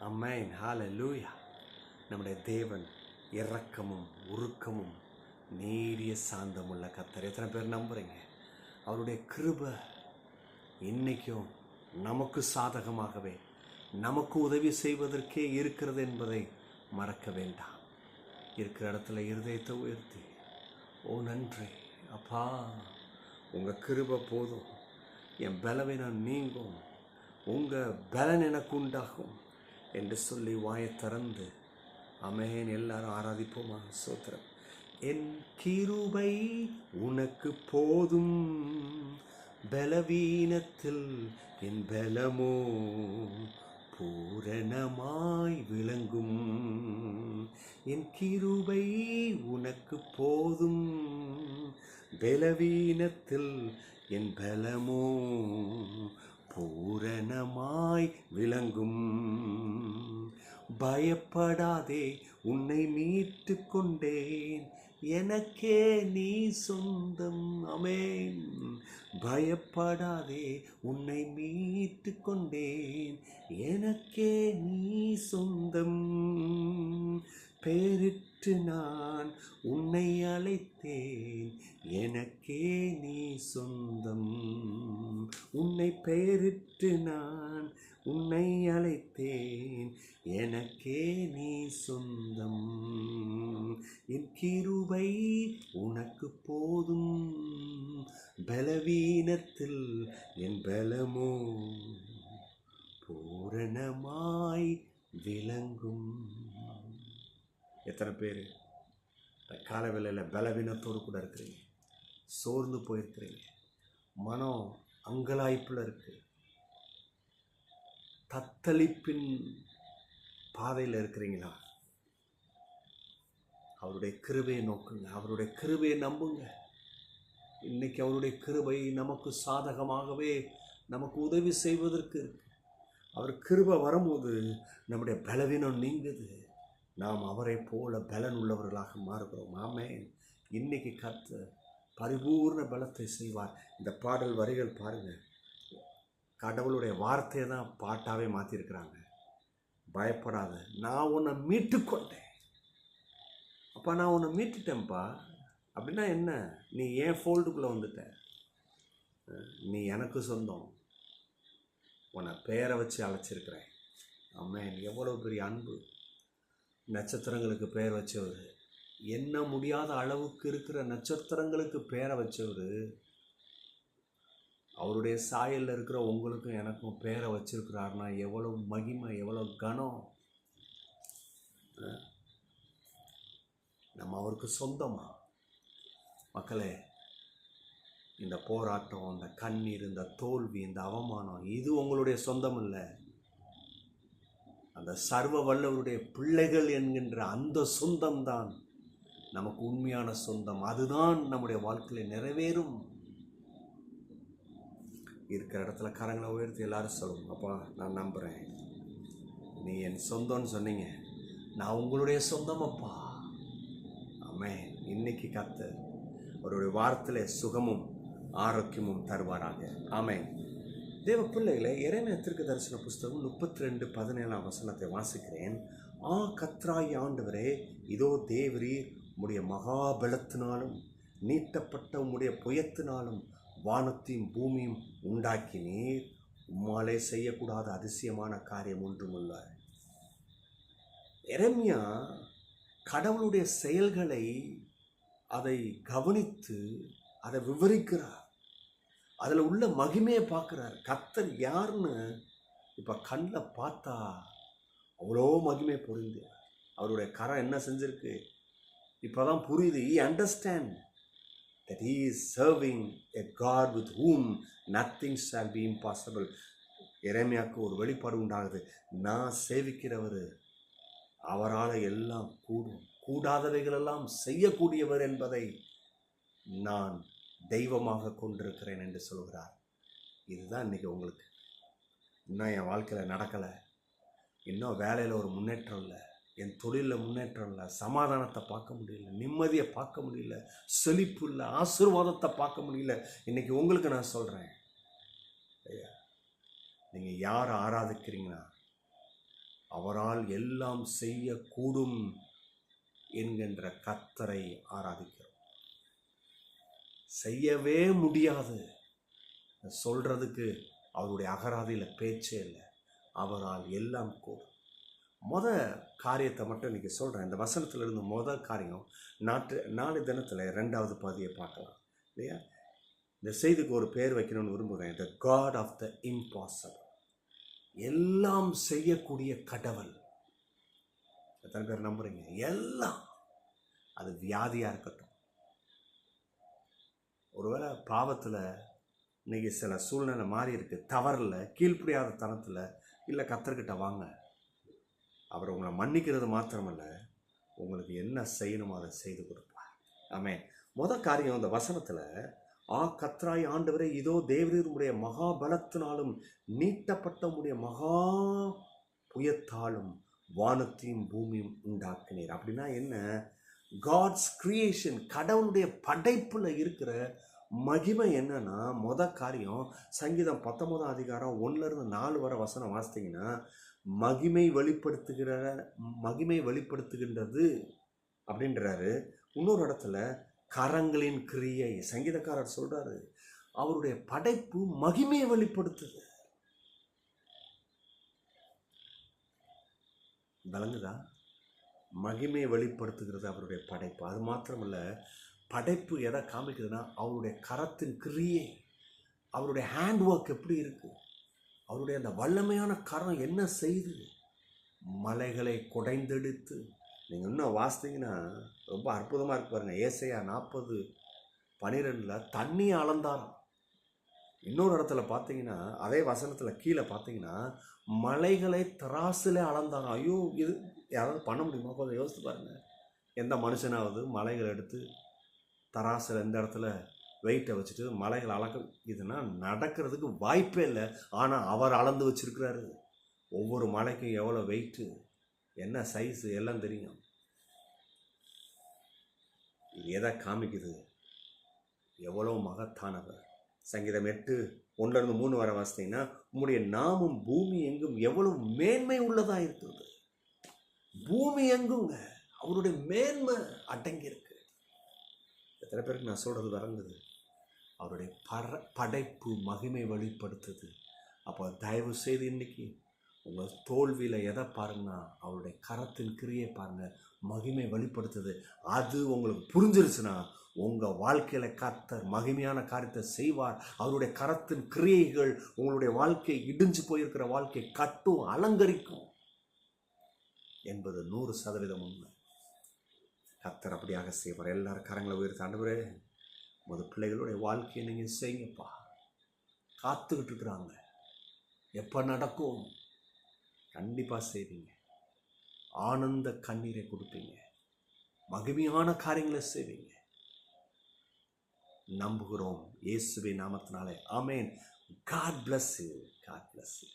அமேன். ஹalleluya. நம்முடைய தேவன் இரக்கமும் உருக்கமும் நேரிய சாந்தமுள்ள கர்த்தர். எத்தனை பேர் நம்புறீங்க? அவருடைய கிருபை இன்னைக்கும் நமக்கு சாதகமாகவே நமக்கு உதவி செய்வதற்கே இருக்கிறது என்பதை மறக்க வேண்டாம். இருக்கிற இடத்துல இருதயத்தை உயர்த்தி, ஓ நன்றி அப்பா, உங்கள் கிருபை போதும், என் பலவீனம் நீங்கும், உங்கள் பலன் எனக்கு உண்டாகும் என்று சொல்லி வாயை திறந்து ஆமென் எல்லாரும் ஆராதிப்போமா? ஸ்தோத்திரம். என் கிருபை உனக்கு போதும், பலவீனத்தில் என் பலமோ பூரணமாய் விளங்கும். என் கிருபை உனக்கு போதும், பலவீனத்தில் என் பலமோ பூரணமாய் விளங்கும். பயப்படாதே, உன்னை மீட்டு கொண்டேன், எனக்கே நீ சொந்தம். ஆமென். பயப்படாதே, உன்னை மீட்டு கொண்டேன், எனக்கே நீ சொந்தம். பெயரிட்டு நான் உன்னை அழைத்தேன், எனக்கே நீ சொந்தம். உன்னை பெயரிட்டு நான் உன்னை அழைத்தேன், எனக்கே நீ சொந்தம். என் கிருபை உனக்கு போதும், பலவீனத்தில் என் பலமோ பூரணமாய் விளங்கும். எத்தனை பேர் காலவேளையில் பலவீனத்தோடு கூட இருக்கிறீங்க, சோர்ந்து போயிருக்கிறீங்க, மனம் அங்கலாய்ப்பில் இருக்கு, தத்தளிப்பின் பாதையில் இருக்கிறீங்களா? அவருடைய கிருபையை நோக்குங்க, அவருடைய கிருபையை நம்புங்க. இன்னைக்கு அவருடைய கிருபை நமக்கு சாதகமாகவே நமக்கு உதவி செய்வதற்கு இருக்கு. அவர் கிருபை வரும்போது நம்முடைய பலவீனம் நீங்குது, நாம் அவரை போல பலன் உள்ளவர்களாக மாறுகிறோம். ஆமென். இன்னைக்கு கர்த்தர் பரிபூர்ண பலத்தை செய்வார். இந்த பாடல் வரிகள் பாருங்கள், கடவுளுடைய வார்த்தையை தான் பாட்டாகவே மாற்றிருக்கிறாங்க. பயப்படாத, நான் உன்னை மீட்டு கொண்டேன். அப்பா நான் உன்னை மீட்டுட்டேன்ப்பா அப்படின்னா என்ன? நீ ஏன் ஃபோல்டுக்குள்ளே வந்துட்ட, நீ எனக்கு சொந்தம், உன்னை பெயரை வச்சு அழைச்சிருக்கிறேன். ஆமென். எவ்வளோ பெரிய அன்பு! நட்சத்திரங்களுக்கு பெயர் வச்சவர், எண்ண முடியாத அளவுக்கு இருக்கிற நட்சத்திரங்களுக்கு பெயரை வச்சவர், அவருடைய சாயலில் இருக்கிற உங்களுக்கும் எனக்கும் பேரை வச்சிருக்கிறாருன்னா எவ்வளோ மகிமை, எவ்வளோ கனம்! நம்ம அவருக்கு சொந்தமா? மக்களே, இந்த போராட்டம், இந்த கண்ணீர், இந்த தோல்வி, இந்த அவமானம், இது உங்களுடைய சொந்தம் இல்லை. அந்த சர்வ வல்லவருடைய பிள்ளைகள் என்கின்ற அந்த சொந்தம்தான் நமக்கு உண்மையான சொந்தம். அதுதான் நம்முடைய வாழ்க்கையில் நிறைவேறும். இருக்கிற இடத்துல கரங்களை உயர்த்தி எல்லாரும் சொல்லுங்க, அப்பா நான் நம்புகிறேன், நீ என் சொந்தம்னு சொன்னீங்க, நான் உங்களுடைய சொந்தம் அப்பா. ஆமென். இன்னைக்கு கர்த்தர் அவருடைய வார்த்தையில சுகமும் ஆரோக்கியமும் தருவாராக. ஆமென். தேவ பிள்ளைகளை, எரேமியா தீர்க்கதரிசன புஸ்தகம் 32:17 வாசிக்கிறேன். கர்த்தராகிய ஆண்டவரே, இதோ தேவரீர் உம்முடைய மகாபலத்தினாலும் நீட்டப்பட்ட உம்முடைய புயத்தினாலும் வானத்தையும் பூமியும் உண்டாக்கினீர், உம்மாலே செய்யக்கூடாத அதிசயமான காரியம் ஒன்றுமில்லை. எரேமியா கடவுளுடைய செயல்களை அதை கவனித்து அதை விவரிக்கிறார், அதில் உள்ள மகிமையை பார்க்குறார். கர்த்தர் யாருன்னு இப்போ கண்ணில் பார்த்தா அவ்வளோ மகிமை புரிந்து, அவருடைய கரம் என்ன செஞ்சிருக்கு இப்போ தான் புரியுது. He understand that he is serving a God with whom nothing shall be impossible. எரேமியாவுக்கு ஒரு வெளிப்பாடு உண்டாகுது, நான் சேவிக்கிறவர், அவரால் எல்லாம் கூடும், கூடாதவைகளெல்லாம் செய்யக்கூடியவர் என்பதை நான் தெய்வமாக கொண்டிருக்கிறேன் என்று சொல்கிறார். இதுதான் இன்றைக்கி உங்களுக்கு. இன்னும் என் வாழ்க்கையில் நடக்கலை, இன்னும் வேலையில் ஒரு முன்னேற்றம் இல்லை, என் தொழிலில் முன்னேற்றம் இல்லை, சமாதானத்தை பார்க்க முடியல, நிம்மதியை பார்க்க முடியல, செழிப்பு இல்லை, ஆசீர்வாதத்தை பார்க்க முடியல. இன்றைக்கி உங்களுக்கு நான் சொல்கிறேன், நீங்கள் யாரை ஆராதிக்கிறீங்கன்னா அவரால் எல்லாம் செய்யக்கூடும் என்கின்ற கர்த்தரை ஆராதிக்கிறோம். செய்யவே முடியாது சொல்றதுக்கு அவருடைய அகராதியில் பேச்சே இல்லை. அவரால் எல்லாம் கூடும். காரியத்தை மட்டும் இன்னைக்கு சொல்கிறேன். இந்த வசனத்திலிருந்து காரியம் நாளை தினத்தில் 2வது பகுதியை பார்க்கலாம் இல்லையா? இந்த செய்திக்கு ஒரு பேர் வைக்கணும்னு விரும்புகிறேன். த காட் ஆஃப் த இம்பாசிபிள். எல்லாம் செய்யக்கூடிய கடவுள். எத்தனை பேர் நம்புறீங்க? எல்லாம். அது வியாதியாக இருக்கட்டும், ஒருவேளை பாவத்தில் இன்னைக்கு சில சூழ்நிலை மாறி இருக்கு, தவறில் கீழ்ப்படியாத தனத்தில், இல்லை கர்த்தர்கிட்ட வாங்க. அவர் உங்களை மன்னிக்கிறது மாத்திரமல்ல, உங்களுக்கு என்ன செய்யணுமோ அதை செய்து கொடுப்பார். ஆமென். காரியம் இந்த வசனத்தில், கர்த்தராய் ஆண்டவரே, இதோ தேவரீருடைய மகாபலத்தினாலும் நீட்டப்பட்ட உடைய மகா புயத்தாலும் வானத்தையும் பூமியும் உண்டாக்கினீர். அப்படின்னா என்ன? காட்ஸ் கிரியேஷன், கடவுளுடைய படைப்பில் இருக்கிற மகிமை என்னன்னா, காரியம் சங்கீதம் 19 அதிகாரம் 1-4 வரை வசனம் வாசித்தீங்கன்னா, மகிமை வெளிப்படுத்துகின்றது அப்படின்றாரு. இன்னொரு இடத்துல கரங்களின் கிரியை, சங்கீதக்காரர் சொல்றாரு, அவருடைய படைப்பு மகிமையை வெளிப்படுத்துது. விளங்குதா? மகிமையை வெளிப்படுத்துகிறது அவருடைய படைப்பு. அது மாத்திரமல்ல, படைப்பு எதை காமிக்குதுன்னா, அவருடைய கரத்தின் கிரியை, அவருடைய ஹேண்ட் ஒர்க் எப்படி இருக்கு, அவருடைய அந்த வல்லமையான கரம் என்ன செய்து மலைகளை குடைந்தெடுத்து. நீங்கள் இன்னும் வாசித்தீங்கன்னா ரொம்ப அற்புதமாக இருக்கு பாருங்க. ஏசாயா 40:12 தண்ணியை அளந்தாராம். இன்னொரு இடத்துல பார்த்தீங்கன்னா, அதே வசனத்தில் கீழே பார்த்தீங்கன்னா, மலைகளை தராசில் அளந்தாராம். ஐயோ, இது யாராவது பண்ண முடியுமா? கொஞ்சம் யோசித்து பாருங்க. எந்த மனுஷனாவது மலைகளை எடுத்து தராசில் இந்த இடத்துல வெயிட்டை வச்சுட்டு மலைகளை இதுனா நடக்கிறதுக்கு வாய்ப்பே இல்லை. ஆனால் அவர் அளந்து வச்சிருக்கிறாரு. ஒவ்வொரு மலைக்கும் எவ்வளோ வெயிட்டு, என்ன சைஸு எல்லாம் தெரியும். இது எதை காமிக்குது? எவ்வளோ மகத்தானவர். சங்கீதம் 8:1-3 வரை வாசித்தீங்கன்னா, உம்முடைய நாமும் பூமி எங்கும் எவ்வளவு மேன்மை உள்ளதா இருக்குது. பூமி எங்குங்க அவருடைய மேன்மை அடங்கி இருக்கு. எத்தனை பேருக்கு நான் சொல்றது வரங்குது? அவருடைய படைப்பு மகிமை வெளிப்படுத்துது. அப்போ தயவு செய்து இன்னைக்கு உங்கள் தோல்வியில் எதை பாருங்கன்னா, அவருடைய கரத்தின் கிரியை பாருங்க, மகிமை வெளிப்படுத்துது. அது உங்களுக்கு புரிஞ்சிருச்சுன்னா, உங்கள் வாழ்க்கையில் கர்த்தர் மகிமையான காரியத்தை செய்வார். அவருடைய கரத்தின் கிரியைகள் உங்களுடைய வாழ்க்கை, இடிஞ்சு போயிருக்கிற வாழ்க்கை கட்டும், அலங்கரிக்கும் என்பது 100% உண்மை. கர்த்தர் அப்படியாக செய்வார். எல்லாரும் கரங்களை உயர்த்தி, ஆண்டவரே, பிள்ளைகளுடைய வாழ்க்கையை நீங்கள் செய்யுங்கப்பா. காத்துக்கிட்டு இருக்கிறாங்க, எப்போ நடக்கும்? கண்டிப்பாக செய்வீங்க. ஆனந்த கண்ணீரை கொடுப்பீங்க, மகிமையான காரியங்களை செய்வீங்க. நம்புகிறோம் இயேசுவின் நாமத்தினாலே. ஆமென். God bless you. God bless you.